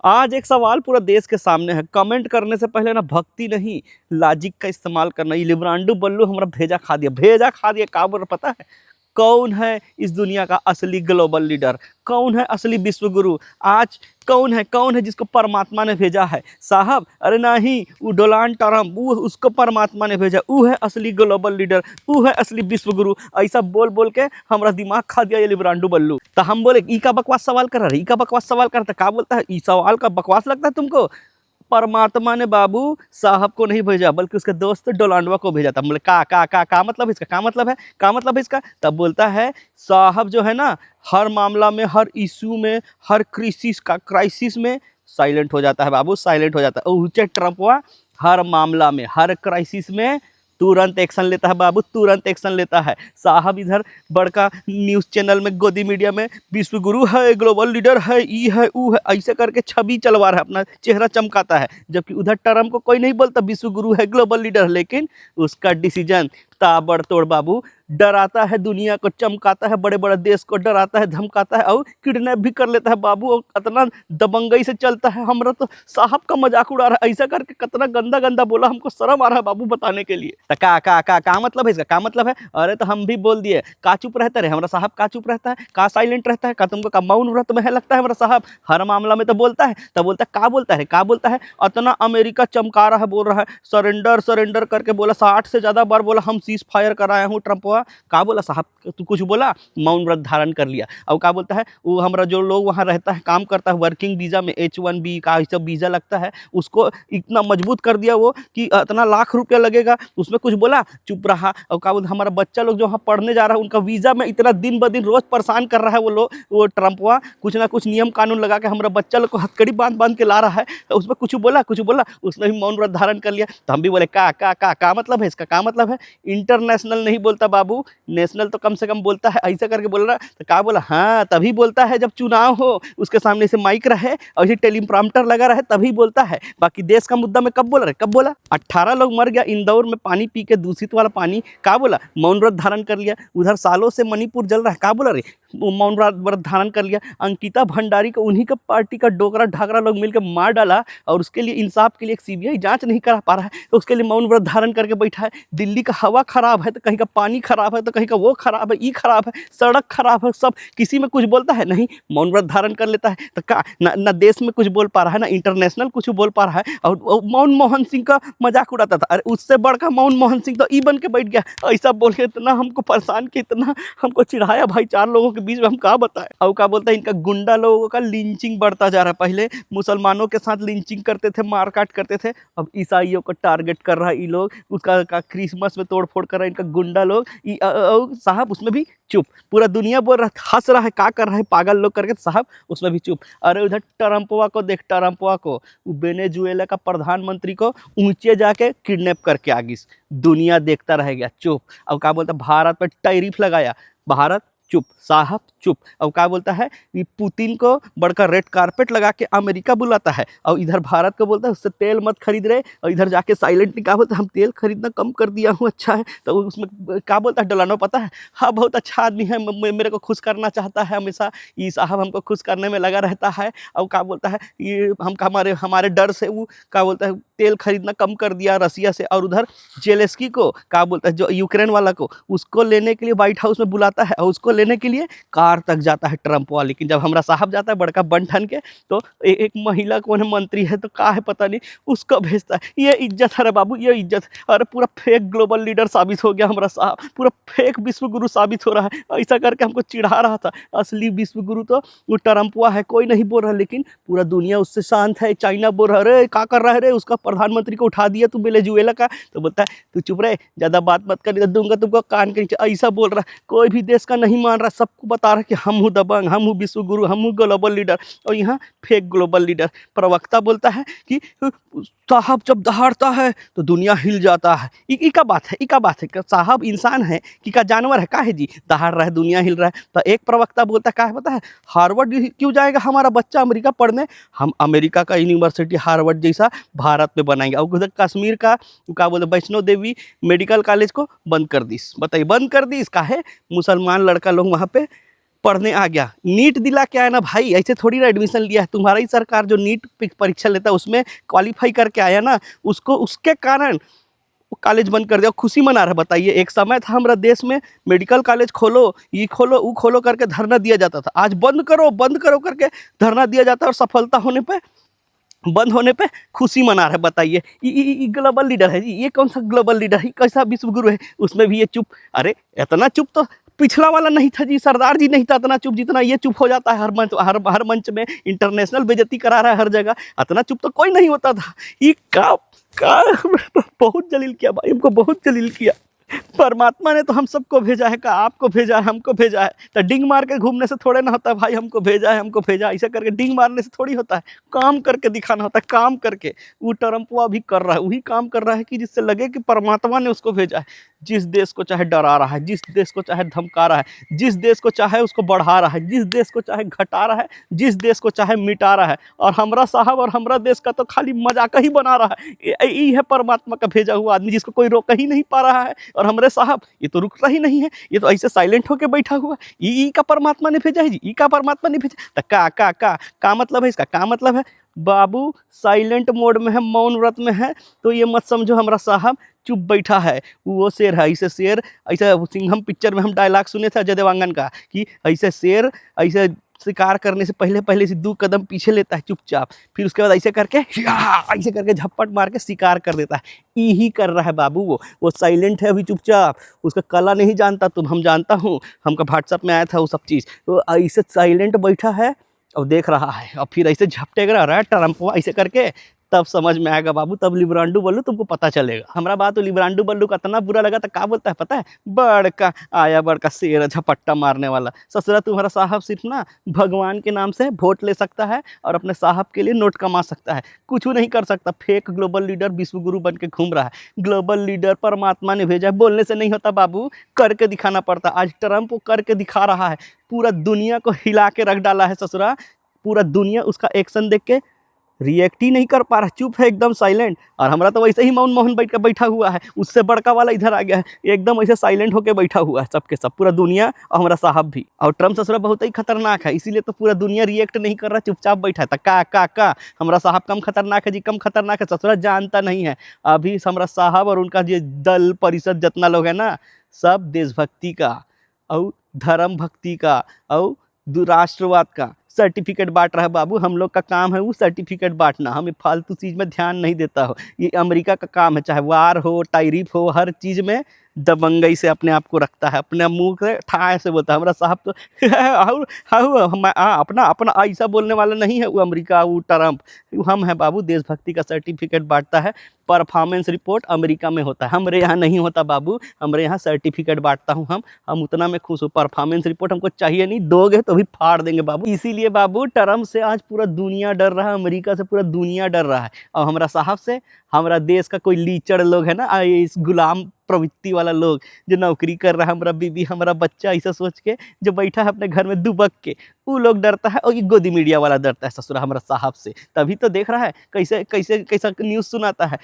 आज एक सवाल पूरा देश के सामने है। कमेंट करने से पहले ना भक्ति नहीं, लॉजिक का इस्तेमाल करना। ये लिब्रांडो बल्लू हमारा भेजा खा दिया। का बोल पता है कौन है इस दुनिया का असली ग्लोबल लीडर? कौन है असली विश्व गुरु? आज कौन है जिसको परमात्मा ने भेजा है साहब? अरे नहीं, वो डोनाल्ड ट्रम्प, वो उसको परमात्मा ने भेजा। वो है असली ग्लोबल लीडर, वो है असली विश्व गुरु। ऐसा बोल बोल के हमारा दिमाग खा दिया ये लिब्रांडो बल्लू। तो हम बोले ई का बकवास सवाल कर रहा है, ई का बकवास सवाल करता। क्या बोलता है? ई सवाल का बकवास लगता है तुमको? परमात्मा ने बाबू साहब को नहीं भेजा, बल्कि उसके दोस्त डोनाल्डवा को भेजा था। बोले का मतलब इसका का मतलब है? का मतलब है इसका? तब बोलता है साहब जो है ना, हर मामला में, हर इशू में, हर क्राइसिस में साइलेंट हो जाता है बाबू, साइलेंट हो जाता है। ऊंचे ट्रम्पवा हर मामला में, हर क्राइसिस में तुरंत एक्शन लेता है बाबू, तुरंत एक्शन लेता है साहब। इधर बड़का न्यूज़ चैनल में, गोदी मीडिया में विश्व गुरु है, ग्लोबल लीडर है, ई है, ऊ है, ऐसे करके छवि चलवा रहा है, अपना चेहरा चमकाता है। जबकि उधर ट्रम्प को कोई नहीं बोलता विश्व गुरु है, ग्लोबल लीडर है, लेकिन उसका डिसीजन ताबड़तोड़ बाबू, डराता है दुनिया को, चमकाता है बड़े बड़े देश को, डराता है, धमकाता है और किडनैप भी कर लेता है बाबू। और इतना दबंगई से चलता है, हमरा तो साहब का मजाक उड़ा रहा है। ऐसा करके कितना गंदा गंदा बोला, हमको शर्म आ रहा है बाबू बताने के लिए। तो का मतलब है इसका? का मतलब है? अरे तो हम भी बोल दिए, का चुप रहता है हमारा साहब? का चुप रहता है? का साइलेंट रहता है? का तुमको का मौन व्रत में है लगता है हमारा साहब? हर मामला में तो बोलता है। तो बोलता है, का बोलता है? का बोलता है? इतना अमेरिका चमका रहा है, बोल रहा है सरेंडर सरेंडर करके बोला, 60 से ज्यादा बार बोला हम सीज फायर कराया हूँ ट्रम्पवा। का बोला साहब? तू कुछ बोला? मौन व्रत धारण कर लिया। और का बोलता है? वो हमारा जो लोग वहाँ रहता है, काम करता है वर्किंग वीजा में, H1B का सब वीजा लगता है, उसको इतना मजबूत कर दिया वो कि इतना लाख रुपया लगेगा। उसमें कुछ बोला? चुप रहा। और का बोलता हमारा बच्चा लोग जो वहाँ पढ़ने जा रहा है, उनका वीजा में इतना दिन ब दिन रोज परेशान कर रहा है वो लोग, वो ट्रम्पवा कुछ ना कुछ नियम कानून लगा के हमारा बच्चा लोग को हथकड़ी बांध बांध के ला रहा है। तो उसमें कुछ बोला? कुछ बोला? उसने भी मौन व्रत धारण कर लिया। तो हम भी बोले का मतलब है इसका? का मतलब है? इंटरनेशनल नहीं बोलता बाबू, नेशनल तो कम से कम बोलता है। ऐसा करके बोल रहा। तो का बोला? हाँ, तभी बोलता है जब चुनाव हो, उसके सामने से माइक रहे और इसे टेलीप्रॉम्प्टर लगा रहे, तभी बोलता है। बाकी देश का मुद्दा में कब बोल रहे? कब बोला? 18 लोग मर गया इंदौर में पानी पी के, दूषित वाला पानी। का बोला? मौन व्रत धारण कर लिया। उधर सालों से मणिपुर जल रहा है। का बोला रे? मौन व्रत धारण कर लिया। अंकिता भंडारी को उन्हीं का पार्टी का डोकरा ढाकरा लोग मिलकर मार डाला, और उसके लिए इंसाफ के लिए एक सीबीआई जांच नहीं करा पा रहा है, तो उसके लिए मौन व्रत धारण करके बैठा है। दिल्ली का हवा खराब है तो कहीं का पानी खराब है, तो कहीं का वो खराब है, ई खराब है, सड़क खराब है, सब किसी में कुछ बोलता है नहीं, मौन व्रत धारण कर लेता है। तो का ना देश में कुछ बोल पा रहा है, ना इंटरनेशनल कुछ बोल पा रहा है। और मनमोहन सिंह का मजाक उड़ाता था। अरे उससे बढ़कर मनमोहन सिंह तो ई बन के बैठ गया। ऐसा बोल के इतना हमको परेशान किया, इतना हमको चिढ़ाया भाई, 4 लोगों के बीच में हम क्या बताएं। और क्या बोलता है? इनका गुंडा लोगों का लिंचिंग बढ़ता जा रहा है। पहले मुसलमानों के साथ लिंचिंग करते थे, मारकाट करते थे, अब ईसाइयों को टारगेट कर रहा है ये लोग। उसका क्रिसमस में तोड़फोड़ कर रहा है इनका गुंडा लोग। साहब उसमें भी चुप। पूरा दुनिया बोल रहा है, हंस रहा है, क्या कर रहा है पागल लोग करके, साहब उसमें भी चुप। अरे उधर ट्रम्पवा को देख, ट्रम्पवा को, वो वेनेजुएला का प्रधानमंत्री को ऊंचे जाके किडनैप करके आ गई। दुनिया देखता रह गया, चुप। अब क्या बोलता? भारत पर टैरिफ लगाया, भारत चुप, साहब चुप। और क्या बोलता है? ये पुतिन को बड़का रेड कारपेट लगा के अमेरिका बुलाता है, और इधर भारत को बोलता है उससे तेल मत खरीद रहे, और इधर जाके साइलेंटली क्या बोलता है? हम तेल खरीदना कम कर दिया हूँ, अच्छा है। तो उसमें क्या बोलता है डोनाल्डो? पता है, हाँ बहुत अच्छा आदमी है, मेरे को खुश करना चाहता है हमेशा, ये साहब हमको खुश करने में लगा रहता है। और क्या बोलता है? ये हम हमारे डर से वो क्या बोलता है तेल खरीदना कम कर दिया रसिया से। और उधर जेलेस्की को क्या बोलता है, जो यूक्रेन वाला को, उसको लेने के लिए व्हाइट हाउस में बुलाता है, और उसको लेने के लिए कार तक जाता है ट्रम्प वाला। लेकिन जब हमारा साहब जाता है बड़का बन ठन के, तो एक महिला कौन है, मंत्री है तो का है पता नहीं, उसको भेजता है। ये इज्जत है रे बाबू, ये इज्जत। अरे पूरा फेक ग्लोबल लीडर साबित हो गया हमारा साहब, पूरा फेक विश्व गुरु साबित हो रहा है। ऐसा करके हमको चिढ़ा रहा था। असली विश्व गुरु तो वो ट्रम्पवा है, कोई नहीं बोल रहा, लेकिन पूरा दुनिया उससे शांत है। चाइना बोल रहा है, अरे क्या कर रहा है रे, उसका प्रधानमंत्री को उठा दिया तू वेनेजुएला का। तो बोलता है तू चुप रहे, ज्यादा बात मत कर, दूंगा तुमको कान के नीचे। ऐसा बोल रहा है, कोई भी देश का नहीं मान रहा, सबको बता रहा है कि हम हूँ दबंग, हम हूँ विश्व गुरु, हम हूँ ग्लोबल लीडर। और यहाँ फेक ग्लोबल लीडर प्रवक्ता बोलता है कि साहब जब दहाड़ता है तो दुनिया हिल जाता है। ई का बात है, ई का बात है। साहब इंसान है कि का जानवर है? का है जी, दहाड़ रहा है दुनिया हिल रहा है। तो एक प्रवक्ता बोलता क्या है पता है? हार्वर्ड क्यों जाएगा हमारा बच्चा अमेरिका पढ़ने? हम अमेरिका का यूनिवर्सिटी हार्वर्ड जैसा भारत में बनाएंगे। और उधर कश्मीर का क्या बोलते वैष्णो देवी मेडिकल कॉलेज को बंद कर दी। बताइए, बंद कर दी। इसका है मुसलमान लड़का लोग वहाँ पे पढ़ने आ गया, नीट दिला के आया ना भाई, ऐसे थोड़ी ना एडमिशन लिया है। तुम्हारा ही सरकार जो नीट परीक्षा लेता है उसमें क्वालिफाई करके आया ना, उसको उसके कारण वो कॉलेज बंद कर दिया, खुशी मना रहा है। बताइए, एक समय था हमारा देश में मेडिकल कॉलेज खोलो, ये खोलो, वो खोलो करके धरना दिया जाता था, आज बंद करो करके धरना दिया जाता है, और सफलता होने पे, बंद होने पे खुशी मना रहा है। बताइए, ये ग्लोबल लीडर है जी, ये कौन सा ग्लोबल लीडर है, कैसा विश्व गुरु है? उसमें भी ये चुप। अरे इतना चुप तो पिछला वाला नहीं था जी, सरदार जी नहीं था इतना चुप जितना ये चुप हो जाता है हर मंच में, इंटरनेशनल बेइज्जती करा रहा है हर जगह। इतना चुप तो कोई नहीं होता था। ये का बहुत जलील किया भाई, हमको बहुत जलील किया। परमात्मा ने तो हम सबको भेजा है, का आपको भेजा है, हमको भेजा है, तो डिंग मार के घूमने से थोड़े ना होता है भाई, हमको भेजा है, हमको भेजा, ऐसा करके डिंग मारने से थोड़ी होता है, काम करके दिखाना होता है, काम करके। वो ट्रम्पवा भी कर रहा है, वही काम कर रहा है कि जिससे लगे कि परमात्मा ने उसको भेजा है। जिस देश को चाहे डरा रहा है, जिस देश को चाहे धमका रहा है, जिस देश को चाहे उसको बढ़ा रहा है, जिस देश को चाहे घटा रहा है, जिस देश को चाहे मिटा रहा है, और हमरा साहब और हमरा देश का तो खाली मजाक ही बना रहा है। ये है परमात्मा का भेजा हुआ आदमी, जिसको कोई रोक ही नहीं पा रहा है। और हमरे साहब ये तो रुकता ही नहीं है, ये तो ऐसे साइलेंट होके बैठा हुआ। ई का परमात्मा ने भेजा है जी, ई का परमात्मा ने भेजा। तो का मतलब है इसका, का मतलब है बाबू साइलेंट मोड में है, मौन व्रत में है, तो ये मत समझो हमारा साहब चुप बैठा है। वो शेर है, ऐसे शेर, ऐसे सिंघम पिक्चर में हम डायलॉग सुने थे अजय देवगन का कि ऐसे शेर ऐसे शिकार करने से पहले से 2 कदम पीछे लेता है चुपचाप, फिर उसके बाद ऐसे करके झपट मार के शिकार कर देता है। यही कर रहा है बाबू, वो साइलेंट है अभी चुपचाप, उसका कला नहीं जानता तुम, हम जानता हूँ, हमका व्हाट्सएप में आया था वो सब चीज़। तो ऐसे साइलेंट बैठा है और देख रहा है, और फिर ऐसे झपटेगा रहा है ट्रम्प ऐसे करके, तब समझ में आएगा बाबू, तब लिब्रांडो बल्लू तुमको पता चलेगा। हमारा बात तो लिब्रांडो बल्लू का इतना बुरा लगा तो क्या बोलता है पता है, बड़का आया बड़का शेर झपट्टा मारने वाला। ससुरा तुम्हारा साहब सिर्फ ना भगवान के नाम से वोट ले सकता है और अपने साहब के लिए नोट कमा सकता है, कुछ नहीं कर सकता। फेक ग्लोबल लीडर विश्व गुरु बन के घूम रहा है। ग्लोबल लीडर परमात्मा ने भेजा है, बोलने से नहीं होता बाबू, करके दिखाना पड़ता। आज ट्रम्प वो करके दिखा रहा है, पूरा दुनिया को हिला के रख डाला है ससुरा। पूरा दुनिया उसका एक्शन देख के रिएक्ट ही नहीं कर पा रहा, चुप है एकदम साइलेंट। और हमारा तो वैसे ही मौन मोहन बैठा हुआ है, उससे बड़का वाला इधर आ गया है, एकदम ऐसे साइलेंट होके बैठा हुआ है, सबके सब, पूरा दुनिया और हमारा साहब भी। और ट्रम्प ससुरा बहुत ही खतरनाक है, इसीलिए तो पूरा दुनिया रिएक्ट नहीं कर रहा, चुपचाप बैठा है। तो का हमारा साहब कम खतरनाक है जी, कम खतरनाक है। ससुरा जानता नहीं है अभी हमारा साहब और उनका जो दल परिषद जितना लोग है ना, सब देशभक्ति का और धर्म भक्ति का और राष्ट्रवाद का सर्टिफिकेट बांट रहा है बाबू। हम लोग का काम है वो सर्टिफिकेट बांटना, हमें फालतू चीज़ में ध्यान नहीं देता हो। ये अमेरिका का काम है, चाहे वार हो, टैरिफ हो, हर चीज़ में दबंगई से अपने आप को रखता है, अपने मुंह से ठाए से बोलता है। हमारा साहब तो अपना ऐसा बोलने वाला नहीं है वो अमेरिका, वो ट्रम्प, हम है बाबू। देशभक्ति का सर्टिफिकेट बांटता है, परफॉर्मेंस रिपोर्ट अमेरिका में होता है, हमारे यहाँ नहीं होता बाबू। हमारे यहाँ सर्टिफिकेट बांटता हूँ हम उतना में खुश हूँ। परफॉर्मेंस रिपोर्ट हमको चाहिए नहीं, दोगे तो भी फाड़ देंगे बाबू। इसीलिए बाबू ट्रम्प से आज पूरा दुनिया डर रहा है, अमेरिका से पूरा दुनिया डर रहा है। और हमारा साहब से हमारा देश का कोई लीचड़ लोग है ना, इस गुलाम प्रवृत्ति वाला लोग जो नौकरी कर रहा है, हमारा बीबी हमारा बच्चा ऐसा सोच के जो बैठा है अपने घर में दुबक के, वो लोग डरता है। और ये गोदी मीडिया वाला डरता है ससुरा हमारा साहब से। तभी तो देख रहा है कैसा न्यूज़ सुनाता है,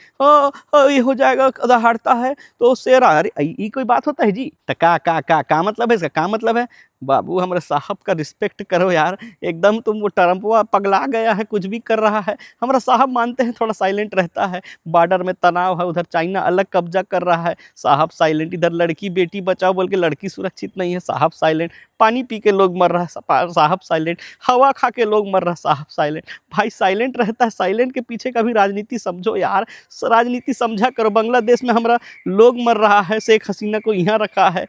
ये हो जाएगा, दहाड़ता है तो शेर। अरे ये कोई बात होता है जी? तो का मतलब है इसका, का मतलब है बाबू हमारे साहब का रिस्पेक्ट करो यार। एकदम तुम वो ट्रम्पवा पगला गया है, कुछ भी कर रहा है। हमारा साहब मानते हैं थोड़ा साइलेंट रहता है, बॉर्डर में तनाव है, उधर चाइना अलग कब्जा कर रहा है, साहब साइलेंट। इधर लड़की बेटी बचाओ बोल के लड़की सुरक्षित नहीं है, साहब साइलेंट। पानी पी के लोग मर रहा है, साहब साइलेंट। हवा खा के लोग मर रहा है, साहब साइलेंट। भाई साइलेंट रहता है, साइलेंट के पीछे का भी राजनीति समझो यार, राजनीति समझा करो। बांग्लादेश में हमारा लोग मर रहा है, शेख हसीना को यहाँ रखा है,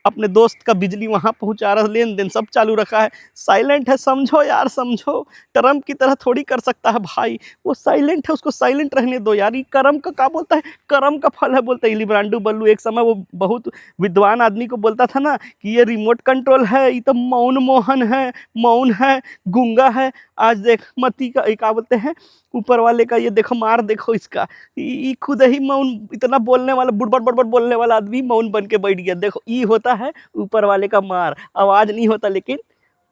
अपने दोस्त का बिजली वहाँ पहुँचा रहा, लेन देन सब चालू रखा है, साइलेंट है। समझो यार, समझो। ट्रम्प की तरह थोड़ी कर सकता है भाई, वो साइलेंट है, उसको साइलेंट रहने दो यार। ये कर्म का क्या बोलता है, कर्म का फल है बोलता है लिब्रांडो बल्लू। एक समय वो बहुत विद्वान आदमी को बोलता था ना कि ये रिमोट कंट्रोल है, ये तो मौन मोहन है, मौन है, गूंगा है। आज देख मती का क्या बोलते हैं ऊपर वाले का, ये देखो मार देखो इसका, ये खुद ही मौन, इतना बोलने वाला बुड़बड़ बोलने वाला आदमी मौन बन के बैठ गया। देखो ये होता है ऊपर वाले का मार, आवाज नहीं होता लेकिन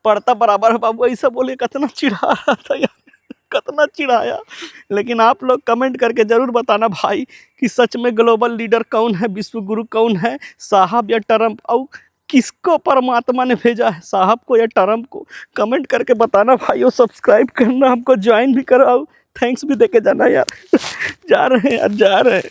पड़ता बराबर है बाबू। ऐसा बोले कितना चिढ़ा रहा था यार, कितना चिढ़ाया। लेकिन आप लोग कमेंट करके जरूर बताना भाई कि सच में ग्लोबल लीडर कौन है, विश्व गुरु कौन है, साहब या ट्रम्प। और किसको परमात्मा ने भेजा है, साहब को या ट्रम्प को? कमेंट करके बताना भाइयों, सब्सक्राइब करना, हमको ज्वाइन भी कराओ, थैंक्स भी देके जाना यार। जा रहे हैं यार, जा रहे हैं।